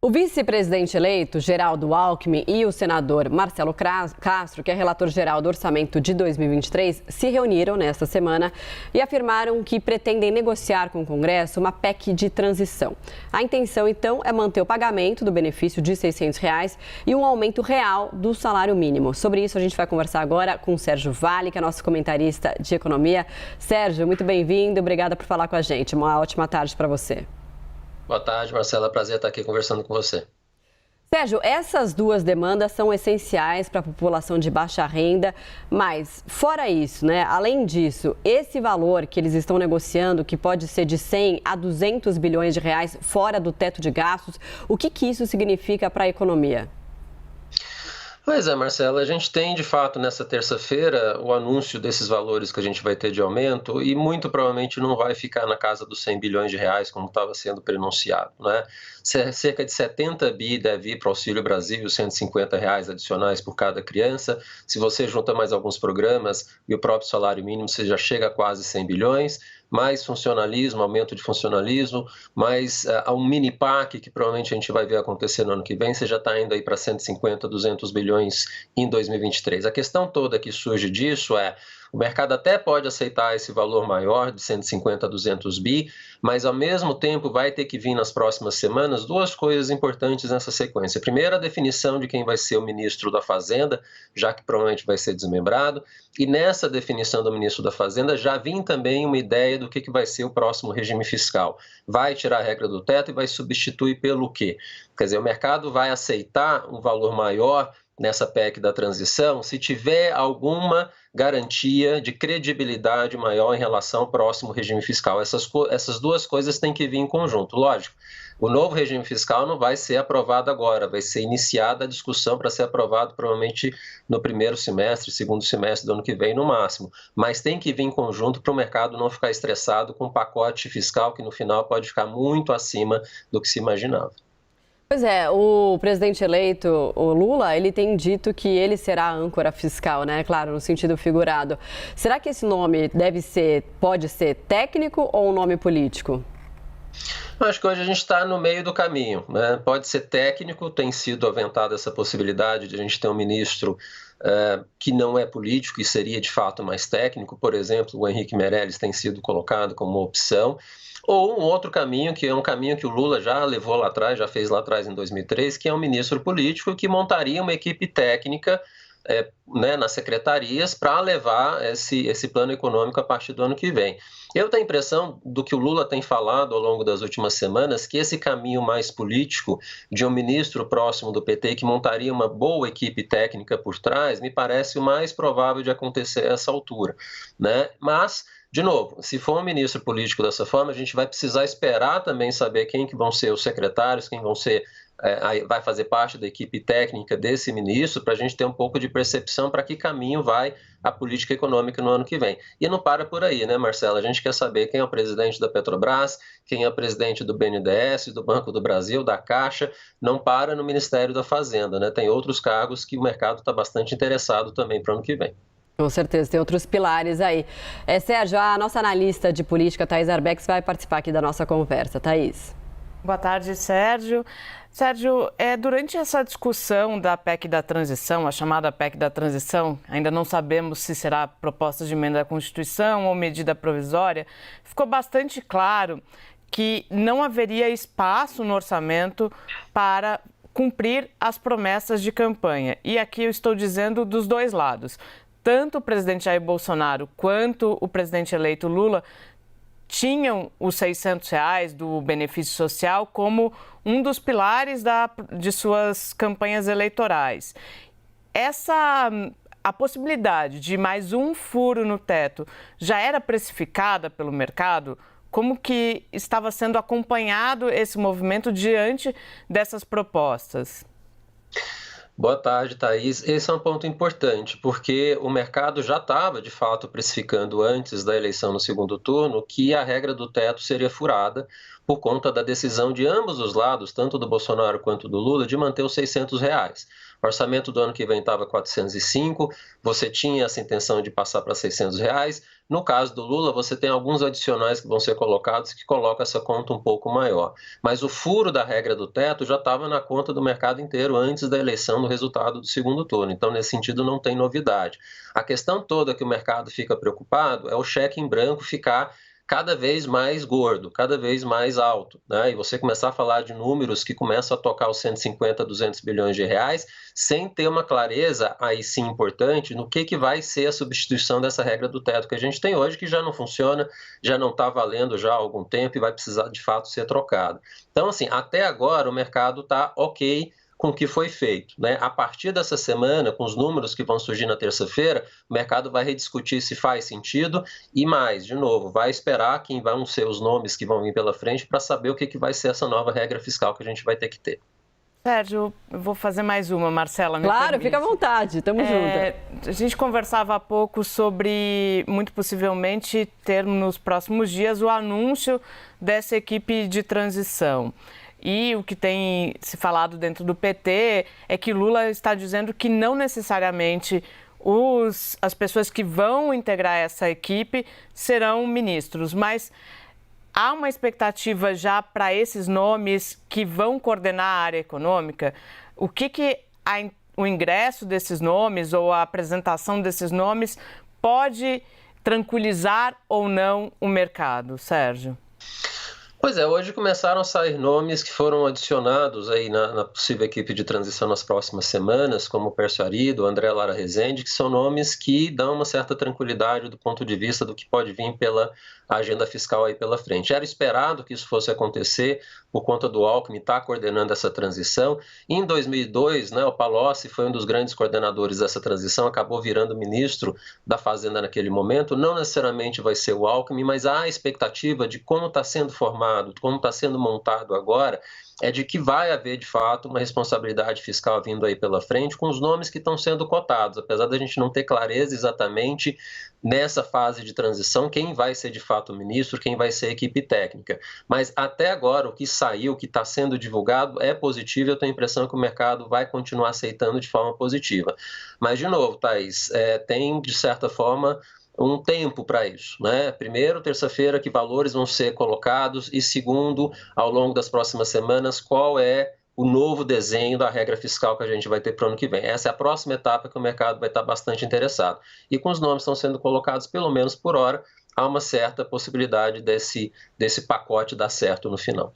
O vice-presidente eleito, Geraldo Alckmin, e o senador Marcelo Castro, que é relator-geral do orçamento de 2023, se reuniram nesta semana e afirmaram que pretendem negociar com o Congresso uma PEC de transição. A intenção, então, é manter o pagamento do benefício de R$ 600 e um aumento real do salário mínimo. Sobre isso, a gente vai conversar agora com o Sérgio Vale, que é nosso comentarista de economia. Sérgio, muito bem-vindo. Obrigada por falar com a gente. Uma ótima tarde para você. Boa tarde, Marcela. Prazer estar aqui conversando com você. Sérgio, essas duas demandas são essenciais para a população de baixa renda, mas fora isso, além disso, esse valor que eles estão negociando, que pode ser de 100 a 200 bilhões de reais fora do teto de gastos, o que isso significa para a economia? Pois é, Marcela, a gente tem de fato nessa terça-feira o anúncio desses valores que a gente vai ter de aumento e muito provavelmente não vai ficar na casa dos 100 bilhões de reais como estava sendo prenunciado, né? Cerca de 70 bi deve ir para o Auxílio Brasil, R$ 150 adicionais por cada criança. Se você junta mais alguns programas e o próprio salário mínimo, você já chega a quase 100 bilhões. Mais funcionalismo, aumento de funcionalismo, mais um mini PAC que provavelmente a gente vai ver acontecer no ano que vem, você já está indo aí para 150, 200 bilhões em 2023. A questão toda que surge disso é, o mercado até pode aceitar esse valor maior de 150 a 200 bi, mas ao mesmo tempo vai ter que vir nas próximas semanas duas coisas importantes nessa sequência. Primeiro, a definição de quem vai ser o ministro da Fazenda, já que provavelmente vai ser desmembrado, e nessa definição do ministro da Fazenda já vem também uma ideia do que vai ser o próximo regime fiscal. Vai tirar a regra do teto e vai substituir pelo quê? Quer dizer, o mercado vai aceitar um valor maior nessa PEC da transição se tiver alguma garantia de credibilidade maior em relação ao próximo regime fiscal. Essas duas coisas têm que vir em conjunto. Lógico, o novo regime fiscal não vai ser aprovado agora, vai ser iniciada a discussão para ser aprovado provavelmente no primeiro semestre, segundo semestre do ano que vem no máximo. Mas tem que vir em conjunto para o mercado não ficar estressado com um pacote fiscal que no final pode ficar muito acima do que se imaginava. Pois é, o presidente eleito, o Lula, ele tem dito que ele será a âncora fiscal, Claro, no sentido figurado. Será que esse nome pode ser técnico ou um nome político? Acho que hoje a gente está no meio do caminho, Pode ser técnico, tem sido aventada essa possibilidade de a gente ter um ministro que não é político e seria de fato mais técnico. Por exemplo, o Henrique Meirelles tem sido colocado como uma opção. Ou um outro caminho, que é um caminho que o Lula já levou lá atrás, já fez lá atrás em 2003, que é um ministro político que montaria uma equipe técnica nas secretarias para levar esse plano econômico a partir do ano que vem. Eu tenho a impressão do que o Lula tem falado ao longo das últimas semanas, que esse caminho mais político de um ministro próximo do PT que montaria uma boa equipe técnica por trás, me parece o mais provável de acontecer a essa altura, Mas, de novo, se for um ministro político dessa forma, a gente vai precisar esperar também saber quem que vão ser os secretários, quem vão ser, vai fazer parte da equipe técnica desse ministro, para a gente ter um pouco de percepção para que caminho vai a política econômica no ano que vem. E não para por aí, Marcela? A gente quer saber quem é o presidente da Petrobras, quem é o presidente do BNDES, do Banco do Brasil, da Caixa, não para no Ministério da Fazenda, Tem outros cargos que o mercado está bastante interessado também para o ano que vem. Com certeza, tem outros pilares aí. Sérgio, a nossa analista de política, Thaís Arbex, vai participar aqui da nossa conversa. Thaís. Boa tarde, Sérgio. Sérgio, durante essa discussão da PEC da transição, a chamada PEC da transição, ainda não sabemos se será proposta de emenda à Constituição ou medida provisória, ficou bastante claro que não haveria espaço no orçamento para cumprir as promessas de campanha. E aqui eu estou dizendo dos dois lados. Tanto o presidente Jair Bolsonaro quanto o presidente eleito Lula tinham os R$ 600 do benefício social como um dos pilares de suas campanhas eleitorais. A possibilidade de mais um furo no teto já era precificada pelo mercado? Como que estava sendo acompanhado esse movimento diante dessas propostas? Boa tarde, Thaís. Esse é um ponto importante, porque o mercado já estava, de fato, precificando antes da eleição no segundo turno que a regra do teto seria furada por conta da decisão de ambos os lados, tanto do Bolsonaro quanto do Lula, de manter os R$ 600. O orçamento do ano que vem estava 405, você tinha essa intenção de passar para R$ 600, No caso do Lula, você tem alguns adicionais que vão ser colocados que colocam essa conta um pouco maior. Mas o furo da regra do teto já estava na conta do mercado inteiro antes da eleição, do resultado do segundo turno. Então, nesse sentido, não tem novidade. A questão toda que o mercado fica preocupado é o cheque em branco ficar cada vez mais gordo, cada vez mais alto, né? E você começar a falar de números que começam a tocar os 150, 200 bilhões de reais, sem ter uma clareza, aí sim importante, no que vai ser a substituição dessa regra do teto que a gente tem hoje, que já não funciona, já não está valendo já há algum tempo e vai precisar de fato ser trocado. Então, assim, até agora o mercado está ok com o que foi feito, né? A partir dessa semana, com os números que vão surgir na terça-feira, o mercado vai rediscutir se faz sentido e mais, de novo, vai esperar quem vão ser os nomes que vão vir pela frente para saber o que vai ser essa nova regra fiscal que a gente vai ter que ter. Sérgio, eu vou fazer mais uma, Marcela. Claro, fica à vontade, estamos juntas. A gente conversava há pouco sobre, muito possivelmente, ter nos próximos dias o anúncio dessa equipe de transição. E o que tem se falado dentro do PT é que Lula está dizendo que não necessariamente as pessoas que vão integrar essa equipe serão ministros, mas há uma expectativa já para esses nomes que vão coordenar a área econômica? O que o ingresso desses nomes ou a apresentação desses nomes pode tranquilizar ou não o mercado, Sérgio? Pois é, hoje começaram a sair nomes que foram adicionados aí na possível equipe de transição nas próximas semanas, como o Pércio Arido, o André Lara Rezende, que são nomes que dão uma certa tranquilidade do ponto de vista do que pode vir pela agenda fiscal aí pela frente. Era esperado que isso fosse acontecer por conta do Alckmin estar coordenando essa transição. Em 2002, né, o Palocci foi um dos grandes coordenadores dessa transição, acabou virando ministro da Fazenda naquele momento. Não necessariamente vai ser o Alckmin, mas há a expectativa de como está sendo formado, como está sendo montado agora, é de que vai haver, de fato, uma responsabilidade fiscal vindo aí pela frente com os nomes que estão sendo cotados, apesar da gente não ter clareza exatamente nessa fase de transição quem vai ser de fato o ministro, quem vai ser a equipe técnica. Mas até agora o que saiu, o que está sendo divulgado é positivo, eu tenho a impressão que o mercado vai continuar aceitando de forma positiva. Mas, de novo, Thaís, tem, de certa forma, um tempo para isso, né? Primeiro, terça-feira, que valores vão ser colocados e segundo, ao longo das próximas semanas, qual é o novo desenho da regra fiscal que a gente vai ter para o ano que vem. Essa é a próxima etapa que o mercado vai estar bastante interessado. E com os nomes que estão sendo colocados, pelo menos por hora, há uma certa possibilidade desse pacote dar certo no final.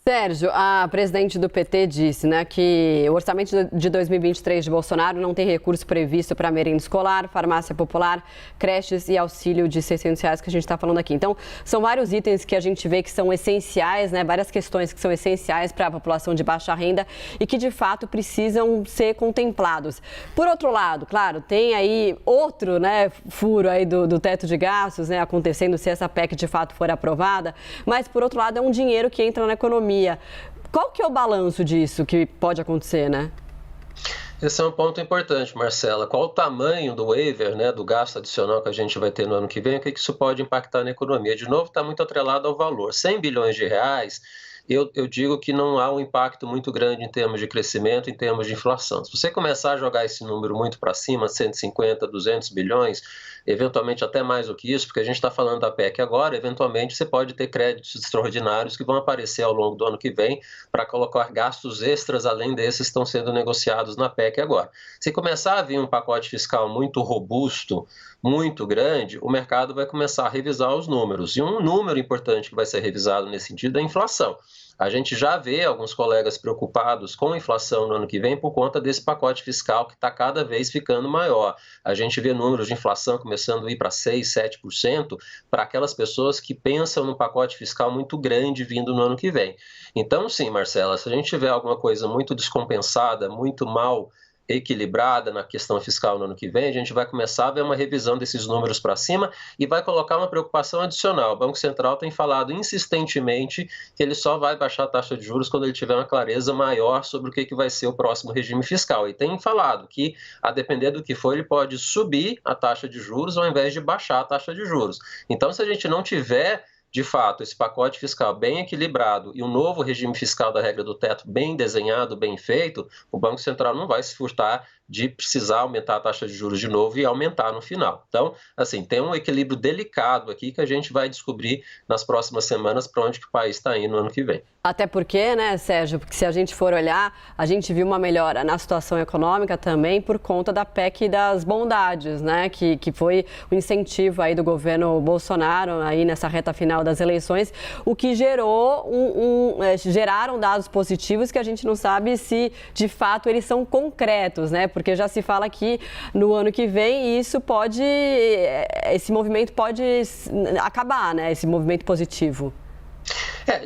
Sérgio, a presidente do PT disse, né, que o orçamento de 2023 de Bolsonaro não tem recurso previsto para merenda escolar, farmácia popular, creches e auxílio de R$600 que a gente está falando aqui. Então, são vários itens que a gente vê que são essenciais, né, várias questões que são essenciais para a população de baixa renda e que, de fato, precisam ser contemplados. Por outro lado, claro, tem aí outro, né, furo aí do teto de gastos, né, acontecendo se essa PEC de fato for aprovada, mas, por outro lado, é um dinheiro que entra na economia. Qual que é o balanço disso que pode acontecer, né? Esse é um ponto importante, Marcela. Qual o tamanho do waiver, né, do gasto adicional que a gente vai ter no ano que vem? O que isso pode impactar na economia? De novo, está muito atrelado ao valor. 100 bilhões de reais, eu digo que não há um impacto muito grande em termos de crescimento, em termos de inflação. Se você começar a jogar esse número muito para cima, 150, 200 bilhões, eventualmente até mais do que isso, porque a gente está falando da PEC agora, eventualmente você pode ter créditos extraordinários que vão aparecer ao longo do ano que vem para colocar gastos extras além desses que estão sendo negociados na PEC agora. Se começar a vir um pacote fiscal muito robusto, muito grande, o mercado vai começar a revisar os números. E um número importante que vai ser revisado nesse sentido é a inflação. A gente já vê alguns colegas preocupados com a inflação no ano que vem por conta desse pacote fiscal que está cada vez ficando maior. A gente vê números de inflação começando a ir para 6%, 7% para aquelas pessoas que pensam num pacote fiscal muito grande vindo no ano que vem. Então, sim, Marcela, se a gente tiver alguma coisa muito descompensada, muito mal equilibrada na questão fiscal no ano que vem, a gente vai começar a ver uma revisão desses números para cima e vai colocar uma preocupação adicional. O Banco Central tem falado insistentemente que ele só vai baixar a taxa de juros quando ele tiver uma clareza maior sobre o que vai ser o próximo regime fiscal. E tem falado que, a depender do que for, ele pode subir a taxa de juros ao invés de baixar a taxa de juros. Então, se a gente não tiver de fato, esse pacote fiscal bem equilibrado e um novo regime fiscal da regra do teto bem desenhado, bem feito, o Banco Central não vai se furtar de precisar aumentar a taxa de juros de novo e aumentar no final. Então, assim, tem um equilíbrio delicado aqui que a gente vai descobrir nas próximas semanas para onde que o país está indo no ano que vem. Até porque, né, Sérgio, porque se a gente for olhar, a gente viu uma melhora na situação econômica também por conta da PEC das bondades, né, que foi o incentivo aí do governo Bolsonaro aí nessa reta final das eleições, o que gerou geraram dados positivos que a gente não sabe se de fato eles são concretos, né, porque já se fala que no ano que vem esse movimento pode acabar, né, esse movimento positivo.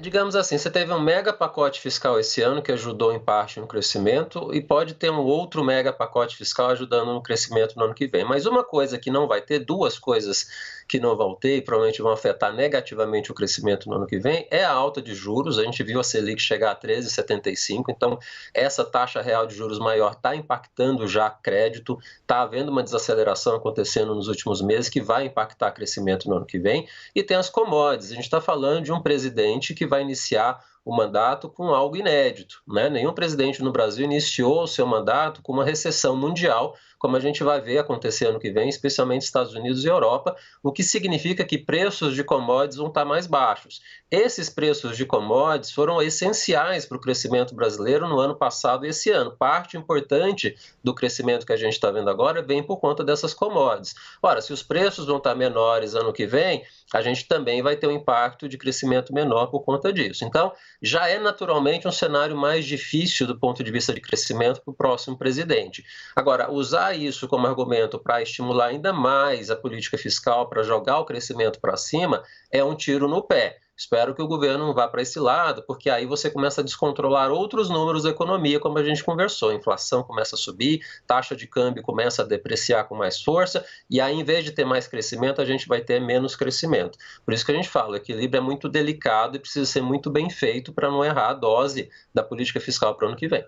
Digamos assim, você teve um mega pacote fiscal esse ano que ajudou em parte no crescimento e pode ter um outro mega pacote fiscal ajudando no crescimento no ano que vem. Mas uma coisa que não vai ter, duas coisas que não vão ter e provavelmente vão afetar negativamente o crescimento no ano que vem é a alta de juros. A gente viu a Selic chegar a 13,75, então essa taxa real de juros maior está impactando já crédito, está havendo uma desaceleração acontecendo nos últimos meses que vai impactar crescimento no ano que vem. E tem as commodities, a gente está falando de um presidente que vai iniciar o mandato com algo inédito, né? Nenhum presidente no Brasil iniciou o seu mandato com uma recessão mundial, como a gente vai ver acontecer ano que vem, especialmente Estados Unidos e Europa, o que significa que preços de commodities vão estar mais baixos. Esses preços de commodities foram essenciais para o crescimento brasileiro no ano passado e esse ano. Parte importante do crescimento que a gente está vendo agora vem por conta dessas commodities. Ora, se os preços vão estar menores ano que vem, a gente também vai ter um impacto de crescimento menor por conta disso. Então, já é naturalmente um cenário mais difícil do ponto de vista de crescimento para o próximo presidente. Agora, usar isso como argumento para estimular ainda mais a política fiscal, para jogar o crescimento para cima, é um tiro no pé. Espero que o governo não vá para esse lado, porque aí você começa a descontrolar outros números da economia, como a gente conversou. A inflação começa a subir, taxa de câmbio começa a depreciar com mais força, e aí, em vez de ter mais crescimento, a gente vai ter menos crescimento. Por isso que a gente fala, o equilíbrio é muito delicado e precisa ser muito bem feito para não errar a dose da política fiscal para o ano que vem.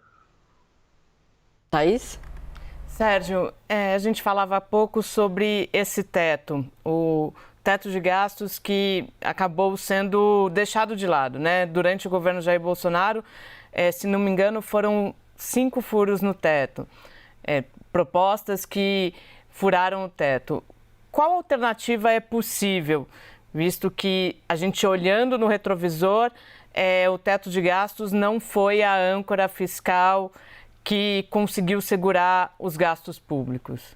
Thaís? Sérgio, a gente falava há pouco sobre esse teto, o teto de gastos que acabou sendo deixado de lado, né? Durante o governo Jair Bolsonaro, se não me engano, foram 5 furos no teto, propostas que furaram o teto. Qual alternativa é possível, visto que a gente olhando no retrovisor, o teto de gastos não foi a âncora fiscal que conseguiu segurar os gastos públicos?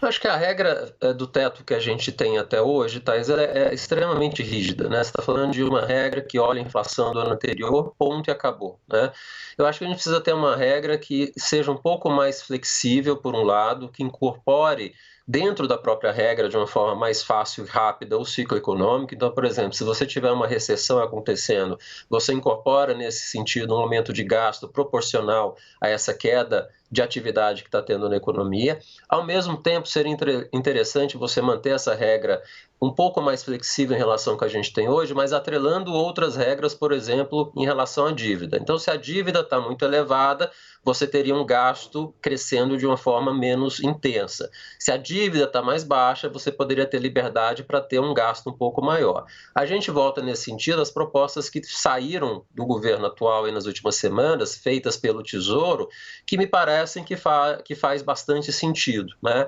Eu acho que a regra do teto que a gente tem até hoje, Thais, ela é extremamente rígida, né? Você está falando de uma regra que olha a inflação do ano anterior, ponto e acabou, né? Eu acho que a gente precisa ter uma regra que seja um pouco mais flexível, por um lado, que incorpore dentro da própria regra, de uma forma mais fácil e rápida, o ciclo econômico. Então, por exemplo, se você tiver uma recessão acontecendo, você incorpora nesse sentido um aumento de gasto proporcional a essa queda de atividade que está tendo na economia. Ao mesmo tempo, seria interessante você manter essa regra um pouco mais flexível em relação ao que a gente tem hoje, mas atrelando outras regras, por exemplo, em relação à dívida. Então, se a dívida está muito elevada, você teria um gasto crescendo de uma forma menos intensa. Se a dívida está mais baixa, você poderia ter liberdade para ter um gasto um pouco maior. A gente volta nesse sentido às propostas que saíram do governo atual nas últimas semanas, feitas pelo Tesouro, que me parecem que faz bastante sentido, né?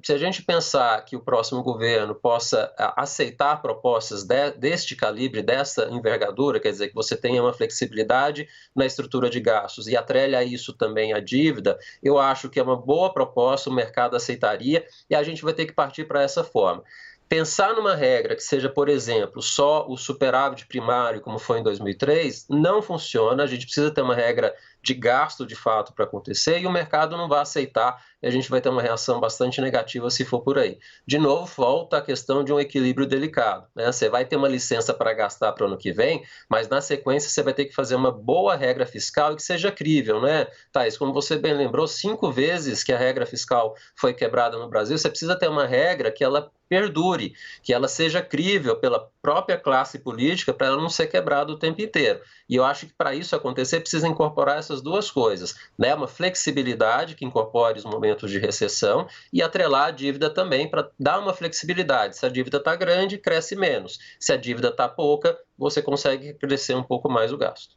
Se a gente pensar que o próximo governo possa aceitar propostas deste calibre, dessa envergadura, quer dizer, que você tenha uma flexibilidade na estrutura de gastos e atrelhe a isso também a dívida, eu acho que é uma boa proposta, o mercado aceitaria e a gente vai ter que partir para essa forma. Pensar numa regra que seja, por exemplo, só o superávit primário, como foi em 2003, não funciona. A gente precisa ter uma regra de gasto, de fato, para acontecer, e o mercado não vai aceitar, e a gente vai ter uma reação bastante negativa se for por aí. De novo, volta a questão de um equilíbrio delicado, né? Você vai ter uma licença para gastar para o ano que vem, mas na sequência você vai ter que fazer uma boa regra fiscal e que seja crível, né, Thaís? Como você bem lembrou, 5 vezes que a regra fiscal foi quebrada no Brasil, você precisa ter uma regra que ela perdure, que ela seja crível pela própria classe política para ela não ser quebrada o tempo inteiro. E eu acho que para isso acontecer precisa incorporar essas duas coisas, né? Uma flexibilidade que incorpore os momentos de recessão e atrelar a dívida também para dar uma flexibilidade. Se a dívida está grande, cresce menos. Se a dívida está pouca, você consegue crescer um pouco mais o gasto.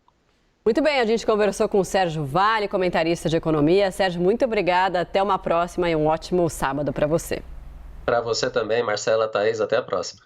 Muito bem, a gente conversou com o Sérgio Vale, comentarista de economia. Sérgio, muito obrigada, até uma próxima e um ótimo sábado para você. Para você também, Marcela, Thaís, até a próxima.